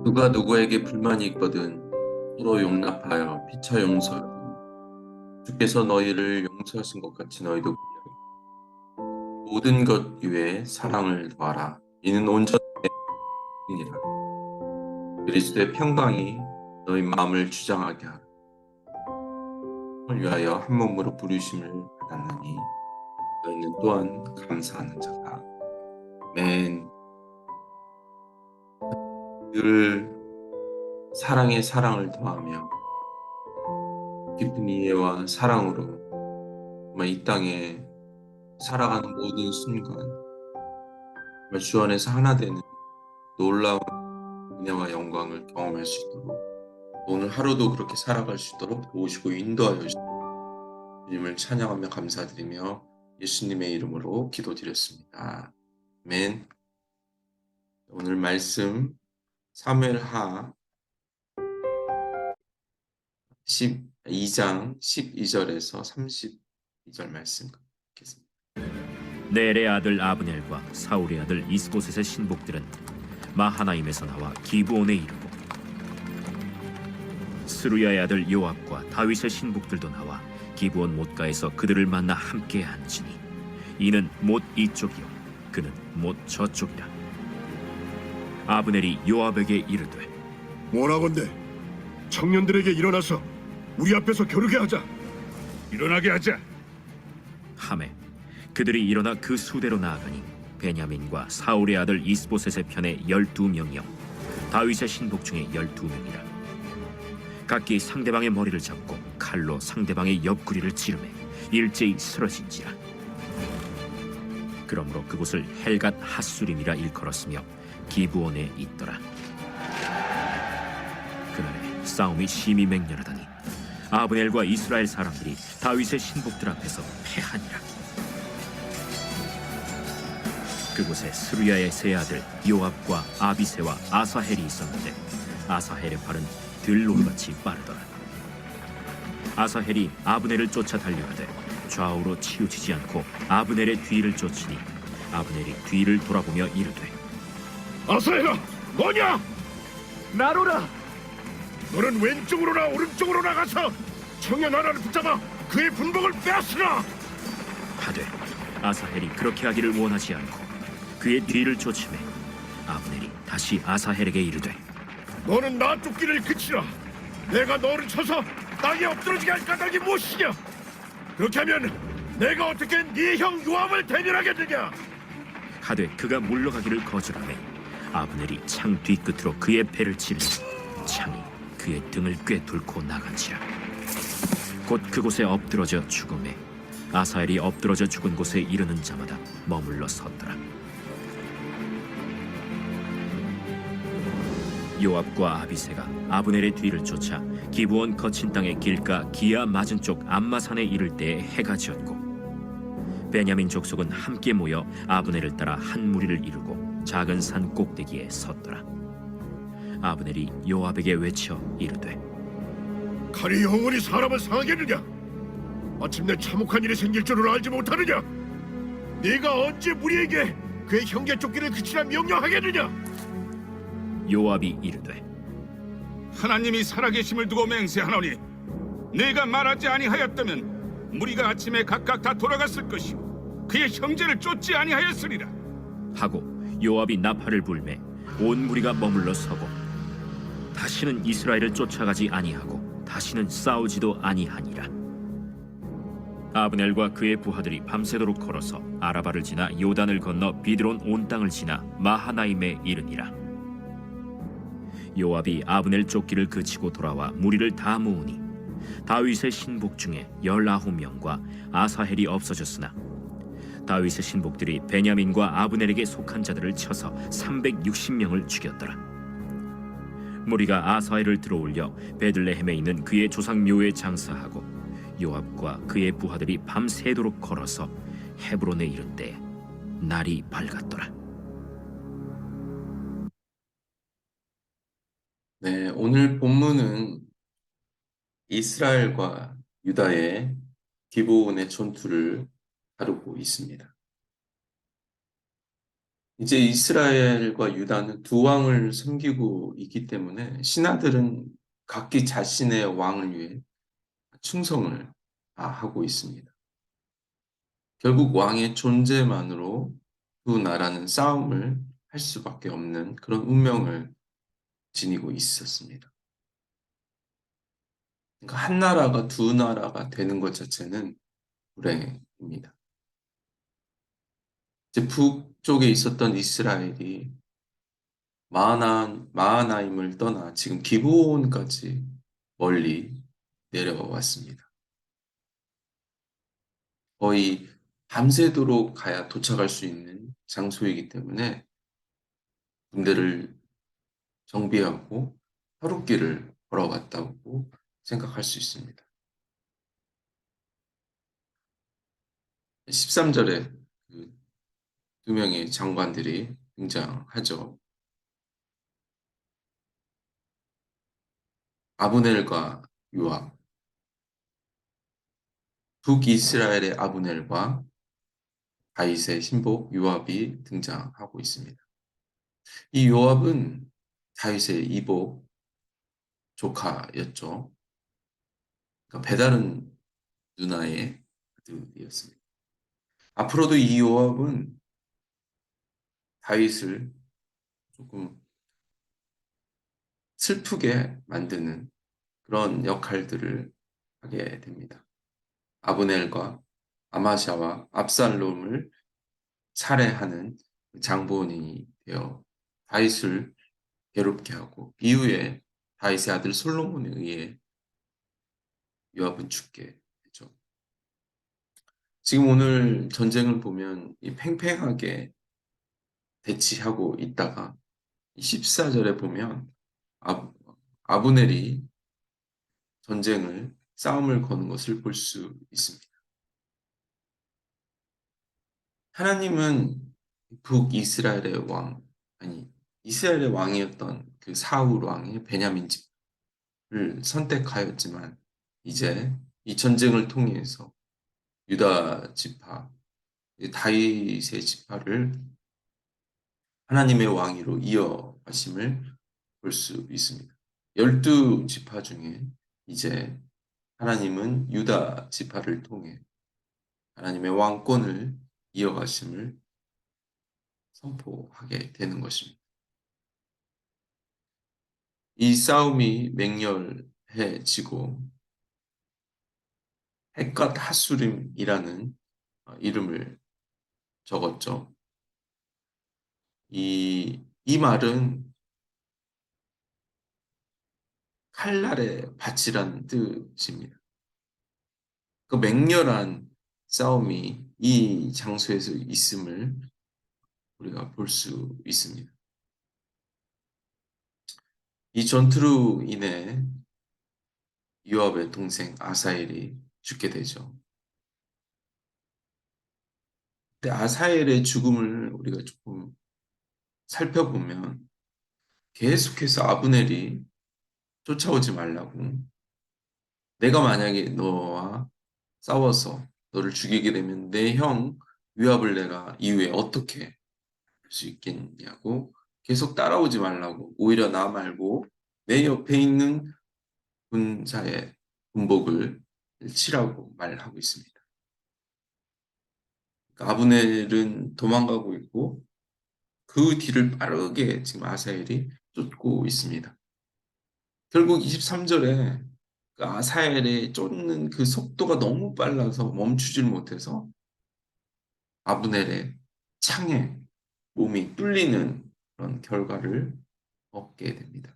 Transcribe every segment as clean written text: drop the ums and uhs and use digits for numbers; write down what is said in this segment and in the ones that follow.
누가 누구에게 불만이 있거든 서로 용납하여 피차 용서하고 주께서 너희를 용서하신 것 같이 너희도 모든 것 위에 사랑을 더하라. 이는 온전이니라. 그리스도의 평강이 너희 마음을 주장하게 하라. 을 위하여 한 몸으로 부르심을 받았나니 너희는 또한 감사하는 자다. 맨 늘 사랑에 사랑을 더하며 깊은 이해와 사랑으로 정말 이 땅에 살아가는 모든 순간 정말 주 안에서 하나 되는 놀라운 은혜와 영광을 경험할 수 있도록 오늘 하루도 그렇게 살아갈 수 있도록 도우시고 인도하여 주시고 주님을 찬양하며 감사드리며 예수님의 이름으로 기도드렸습니다. 아멘. 오늘 말씀 사무엘하 12장 12절에서 32절 말씀 읽겠습니다. 넬의 아들 아브넬과 사울의 아들 이스보셋의 신복들은 마하나임에서 나와 기브온에 이르고 스루야의 아들 요압과 다윗의 신복들도 나와 기브온 못가에서 그들을 만나 함께 앉으니 이는 못 이쪽이요 그는 못 저쪽이라. 아브넬이 요압에게 이르되 원하건대 청년들에게 일어나서 우리 앞에서 겨루게 하자. 일어나게 하자. 하매 그들이 일어나 그 수대로 나아가니 베냐민과 사울의 아들 이스보셋의 편에 12명이요 다윗의 신복 중에 12명이라. 각기 상대방의 머리를 잡고 칼로 상대방의 옆구리를 찌르매 일제히 쓰러진지라. 그러므로 그곳을 헬갓 핫수림이라 일컬었으며 기브온에 있더라. 그날에 싸움이 심히 맹렬하더니 아브넬과 이스라엘 사람들이 다윗의 신복들 앞에서 패하니라. 그곳에 스루야의 세 아들 요압과 아비새와 아사헬이 있었는데 아사헬의 팔은 들노루같이 빠르더라. 아사헬이 아브넬을 쫓아 달려가되 좌우로 치우치지 않고 아브넬의 뒤를 쫓으니 아브넬이 뒤를 돌아보며 이르되 아사헬아, 뭐냐? 나로라. 너는 왼쪽으로나 오른쪽으로 나가서 청년 하나를 붙잡아 그의 분복을 빼앗으라. 하되 아사헬이 그렇게 하기를 원하지 않고 그의 뒤를 쫓으매 아브넬이 다시 아사헬에게 이르되 너는 나 쫓기를 그치라. 내가 너를 쳐서 땅에 엎드러지게 할 까닭이 무엇이냐? 그렇게 하면 내가 어떻게 네 형 요압을 대면하겠느냐? 하되 그가 물러가기를 거절하매 아브넬이 창 뒤끝으로 그의 배를 치르니 창이 그의 등을 꿰뚫고 나간지라. 곧 그곳에 엎드러져 죽음에 아사헬이 엎드러져 죽은 곳에 이르는 자마다 머물러 섰더라. 요압과 아비새가 아브넬의 뒤를 쫓아 기브온 거친 땅의 길가 기아 맞은 쪽 암마산에 이를 때에 해가 지었고 베냐민 족속은 함께 모여 아브넬을 따라 한 무리를 이루고 작은 산 꼭대기에 섰더라. 아브넬이 요압에게 외쳐 이르되 칼이 영원히 사람을 상하겠느냐? 마침내 참혹한 일이 생길 줄을 알지 못하느냐? 네가 언제 우리에게 그의 형제 쫓기를 그치라 명령하겠느냐? 요압이 이르되 하나님이 살아계심을 두고 맹세하노니 내가 말하지 아니하였다면 무리가 아침에 각각 다 돌아갔을 것이요 그의 형제를 쫓지 아니하였으리라. 하고 요압이 나팔을 불매 온 무리가 머물러 서고 다시는 이스라엘을 쫓아가지 아니하고 다시는 싸우지도 아니하니라. 아브넬과 그의 부하들이 밤새도록 걸어서 아라바를 지나 요단을 건너 비드론 온 땅을 지나 마하나임에 이르니라. 요압이 아브넬 쫓기를 그치고 돌아와 무리를 다 모으니 다윗의 신복 중에 19명과 아사헬이 없어졌으나 다윗의 신복들이 베냐민과 아브넬에게 속한 자들을 쳐서 360명을 죽였더라. 무리가 아사헬을 들어올려 베들레헴에 있는 그의 조상 묘에 장사하고 요압과 그의 부하들이 밤새도록 걸어서 헤브론에 이를 때 날이 밝았더라. 네, 오늘 본문은 이스라엘과 유다의 기브온의 전투를 다루고 있습니다. 이제 이스라엘과 유다는 두 왕을 섬기고 있기 때문에 신하들은 각기 자신의 왕을 위해 충성을 하고 있습니다. 결국 왕의 존재만으로 두 나라는 싸움을 할 수밖에 없는 그런 운명을 지니고 있었습니다. 그러니까 한 나라가 두 나라가 되는 것 자체는 불행입니다. 이제 북쪽에 있었던 이스라엘이 마하나임을 떠나 지금 기브온까지 멀리 내려왔습니다. 거의 밤새도록 가야 도착할 수 있는 장소이기 때문에 군대를 정비하고 하룻길을 걸어갔다고 생각할 수 있습니다. 13절에 두 명의 장관들이 등장하죠. 아브넬과 요압, 북이스라엘의 아브넬과 다윗의 신복 요압이 등장하고 있습니다. 이 요압은 다윗의 이복 조카였죠. 그러니까 배다른 누나의 아들이었습니다. 앞으로도 이 요압은 다윗을 조금 슬프게 만드는 그런 역할들을 하게 됩니다. 아브넬과 아마샤와 압살롬을 살해하는 장본인이 되어 다윗을 괴롭게 하고 이후에 다윗의 아들 솔로몬에 의해 요압은 죽게 되죠. 지금 오늘 전쟁을 보면 팽팽하게 대치하고 있다가 14절에 보면 아브넬이 싸움을 거는 것을 볼 수 있습니다. 하나님은 북이스라엘의 이스라엘의 왕이었던 그 사울 왕의 베냐민 집을 선택하였지만 이제 이 전쟁을 통해서 유다 지파, 다윗의 지파를 하나님의 왕위로 이어가심을 볼 수 있습니다. 12지파 중에 이제 하나님은 유다 지파를 통해 하나님의 왕권을 이어가심을 선포하게 되는 것입니다. 이 싸움이 맹렬해지고 헷갓 하수림이라는 이름을 적었죠. 이 말은 칼날의 밭이라는 뜻입니다. 그 맹렬한 싸움이 이 장소에서 있음을 우리가 볼 수 있습니다. 이 전투로 인해 요압의 동생 아사엘이 죽게 되죠. 근데 아사엘의 죽음을 우리가 조금 살펴보면 계속해서 아브넬이 쫓아오지 말라고, 내가 만약에 너와 싸워서 너를 죽이게 되면 내 형 요압을 내가 이후에 어떻게 할 수 있겠냐고 계속 따라오지 말라고, 오히려 나 말고 내 옆에 있는 군사의 군복을 치라고 말하고 있습니다. 그러니까 아브넬은 도망가고 있고 그 뒤를 빠르게 지금 아사엘이 쫓고 있습니다. 결국 23절에 그 아사엘의 쫓는 그 속도가 너무 빨라서 멈추질 못해서 아브넬의 창에 몸이 뚫리는 그런 결과를 얻게 됩니다.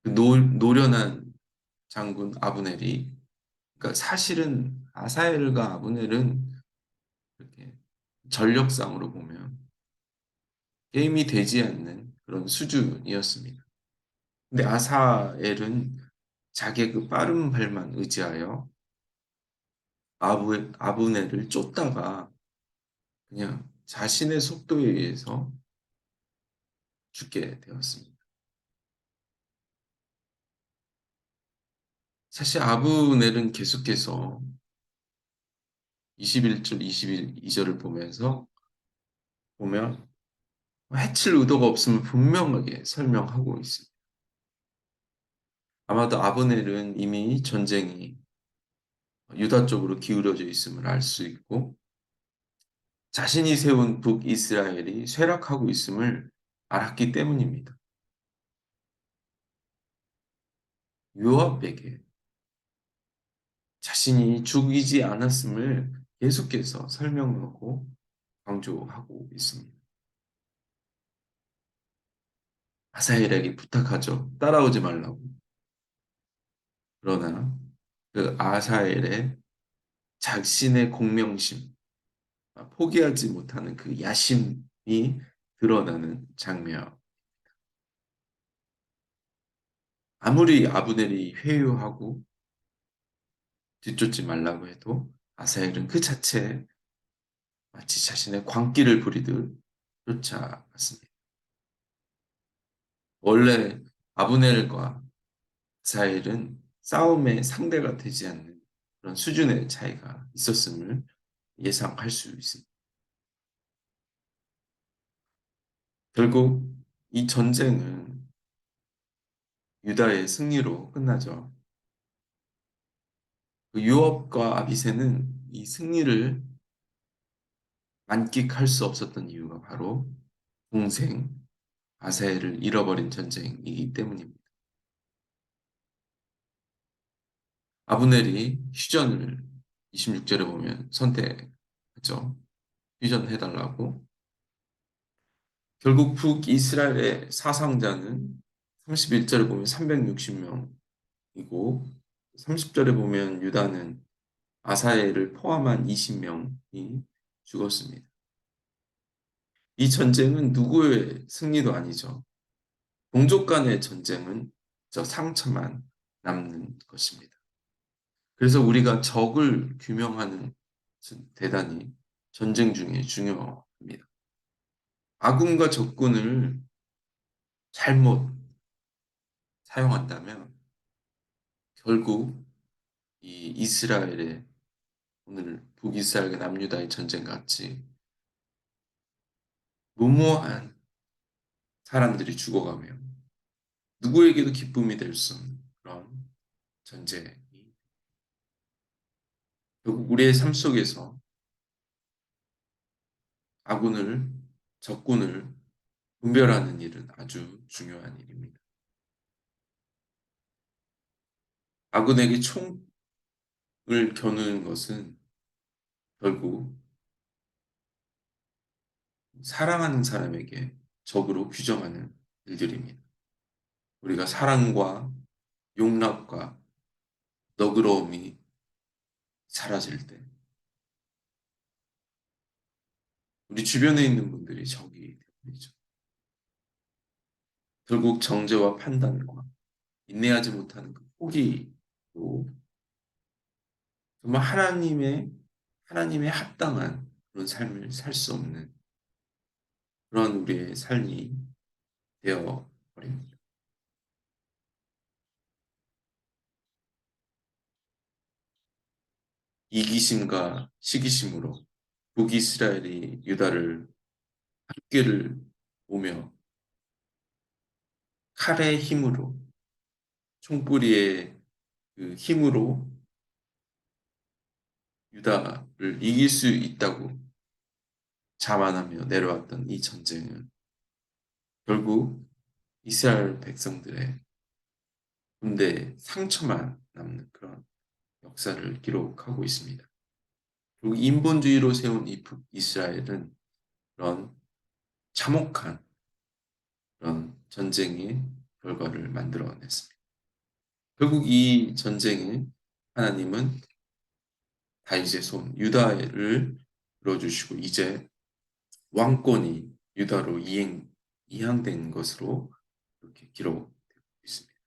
그 노련한 장군 아브넬이, 그러니까 사실은 아사엘과 아브넬은 이렇게 전력상으로 보면 게임이 되지 않는 그런 수준이었습니다. 근데 아사엘은 자기의 그 빠른 발만 의지하여 아브넬을 쫓다가 그냥 자신의 속도에 의해서 죽게 되었습니다. 사실 아브넬은 계속해서 21절, 22절을 보면서 보면 해칠 의도가 없음을 분명하게 설명하고 있습니다. 아마도 아브넬은 이미 전쟁이 유다 쪽으로 기울어져 있음을 알 수 있고 자신이 세운 북이스라엘이 쇠락하고 있음을 알았기 때문입니다. 요압에게 자신이 죽이지 않았음을 계속해서 설명하고 강조하고 있습니다. 아사엘에게 부탁하죠. 따라오지 말라고. 그러나 그 아사엘의 자신의 공명심, 포기하지 못하는 그 야심이 드러나는 장면. 아무리 아브넬이 회유하고 뒤쫓지 말라고 해도 아사엘은 그 자체에 마치 자신의 광기를 부리듯 쫓아갔습니다. 원래 아브넬과 아사엘은 싸움의 상대가 되지 않는 그런 수준의 차이가 있었음을 예상할 수 있습니다. 결국 이 전쟁은 유다의 승리로 끝나죠. 그 요압과 아비새는 이 승리를 만끽할 수 없었던 이유가 바로 동생 아사엘을 잃어버린 전쟁이기 때문입니다. 아브넬이 휴전을 26절에 보면 선택하죠. 휴전해달라고. 결국 북이스라엘의 사상자는 31절에 보면 360명이고 30절에 보면 유다는 아사엘을 포함한 20명이 죽었습니다. 이 전쟁은 누구의 승리도 아니죠. 동족 간의 전쟁은 저 상처만 남는 것입니다. 그래서 우리가 적을 규명하는 대단히 전쟁 중에 중요합니다. 아군과 적군을 잘못 사용한다면 결국 이 이스라엘의 오늘 북이스라엘과 남유다의 전쟁 같이 무모한 사람들이 죽어가며 누구에게도 기쁨이 될 수 없는 그런 전쟁이 결국 우리의 삶 속에서 아군을 적군을 분별하는 일은 아주 중요한 일입니다. 아군에게 총을 겨누는 것은 결국 사랑하는 사람에게 적으로 규정하는 일들입니다. 우리가 사랑과 용납과 너그러움이 사라질 때 우리 주변에 있는 분들이 적이 되죠. 결국 정죄와 판단과 인내하지 못하는 그 포기로 정말 하나님의 합당한 그런 삶을 살 수 없는 그런 우리의 삶이 되어 버립니다. 이기심과 시기심으로 북이스라엘이 유다를 합계를 오며 칼의 힘으로 총뿌리의 그 힘으로 유다를 이길 수 있다고 자만하며 내려왔던 이 전쟁은 결국 이스라엘 백성들의 군대에 상처만 남는 그런 역사를 기록하고 있습니다. 그리고 인본주의로 세운 이 북이스라엘은 그런 참혹한 그런 전쟁의 결과를 만들어냈습니다. 결국 이 전쟁에 하나님은 다윗의 손 유다를 들어주시고 이제 왕권이 유다로 이양된 것으로 이렇게 기록되고 있습니다.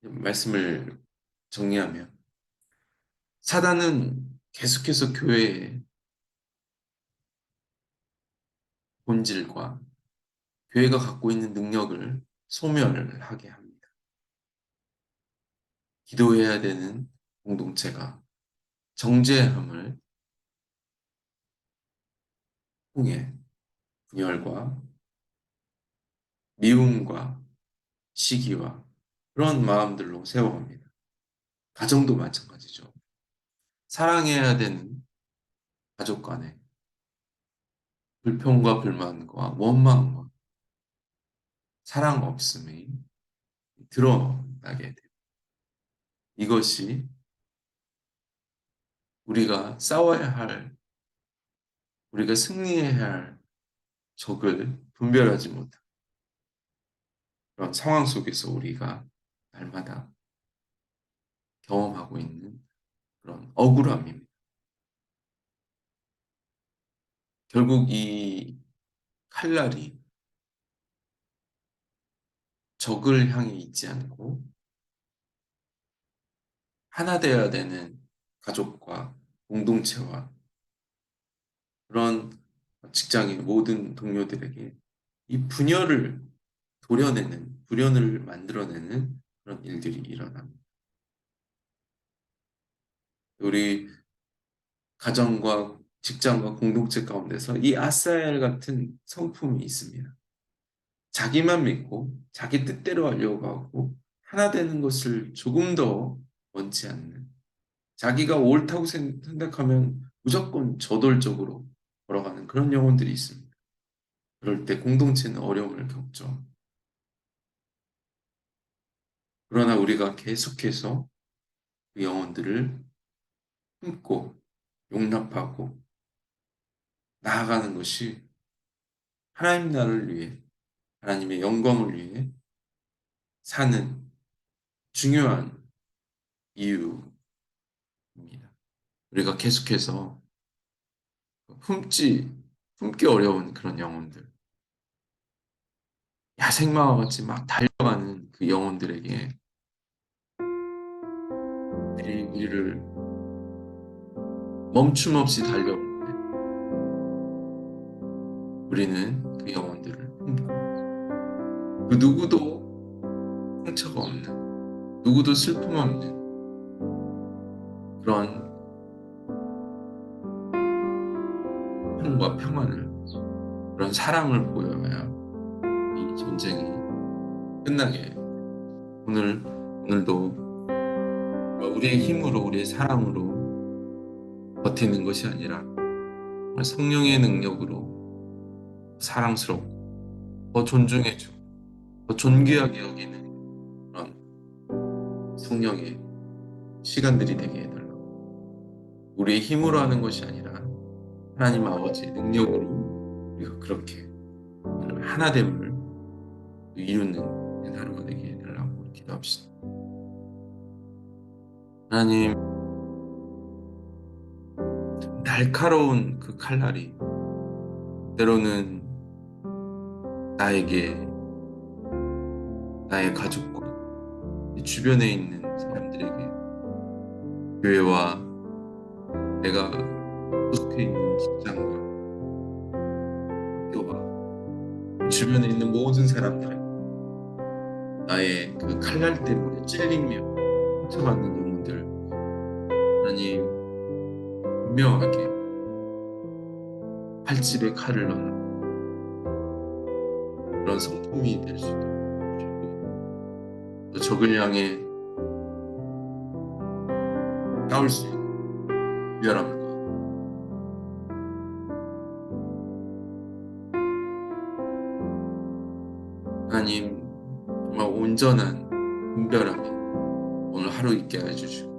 말씀을 정리하면 사단은 계속해서 교회의 본질과 교회가 갖고 있는 능력을 소멸하게 합니다. 기도해야 되는 공동체가 정죄함을 통해 분열과 미움과 시기와 그런 마음들로 세워갑니다. 가정도 마찬가지죠. 사랑해야 되는 가족 간에 불평과 불만과 원망과 사랑 없음이 드러나게 돼요. 이것이 우리가 싸워야 할, 우리가 승리해야 할 적을 분별하지 못한 그런 상황 속에서 우리가 날마다 경험하고 있는 그런 억울함입니다. 결국 이 칼날이 적을 향해 있지 않고 하나 되어야 되는 가족과 공동체와 그런 직장의 모든 동료들에게 이 분열을 도려내는, 불연을 만들어내는 그런 일들이 일어납니다. 우리 가정과 직장과 공동체 가운데서 이 아사엘 같은 성품이 있습니다. 자기만 믿고 자기 뜻대로 하려고 하고 하나 되는 것을 조금 더 원치 않는, 자기가 옳다고 생각하면 무조건 저돌적으로 걸어가는 그런 영혼들이 있습니다. 그럴 때 공동체는 어려움을 겪죠. 그러나 우리가 계속해서 그 영혼들을 품고 용납하고 나아가는 것이 하나님 나라를 위해, 하나님의 영광을 위해 사는 중요한 이유입니다. 우리가 계속해서 품기 어려운 그런 영혼들, 야생마와 같이 막 달려가는 그 영혼들에게 우리를 멈춤 없이 달려올 때 우리는 그 영혼들을 품고 그 누구도 상처가 없는, 누구도 슬픔 없는 그런 평과 평안을, 그런 사랑을 보여야 이 전쟁이 끝나게. 오늘도 우리의 힘으로, 우리의 사랑으로 버티는 것이 아니라 성령의 능력으로 사랑스럽고 더 존중해주고 더 존귀하게 여기는 그런 성령의 시간들이 되게 해달라고. 우리의 힘으로 하는 것이 아니라 하나님 아버지의 능력으로 우리가 그렇게 하나됨을 이루는 하루가 되게 해달라고 기도합시다. 하나님, 날카로운 그 칼날이 때로는 나에게, 나의 가족과 주변에 있는 사람들에게, 교회와 내가 소속해 있는 직장과 학교와 주변에 있는 모든 사람들에게 나의 그 칼날 때문에 찔리며 상처받는 영혼들, 하나님 분명하게 칼집에 칼을 넣는 그런 성품이 될 수 있도록 또 적을 향해 싸울 수 있는 분별함과 하나님 정말 온전한 분별함이 오늘 하루 있게 해주시고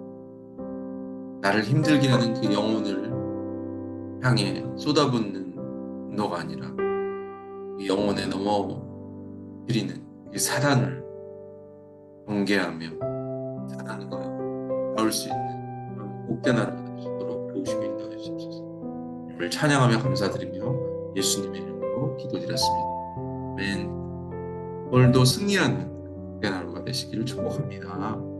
나를 힘들게 하는 그 영혼을 향해 쏟아붓는 분노가 아니라 그 영혼에 넘어뜨리는 그 사단을 경계하며 사단과 싸울 수 있는 그런 복된 하루가 되시도록 도우시고 인도해 주시옵소서. 오늘 찬양하며 감사드리며 예수님의 이름으로 기도드렸습니다. 아멘. 오늘도 승리하는 복된 하루가 되시기를 축복합니다.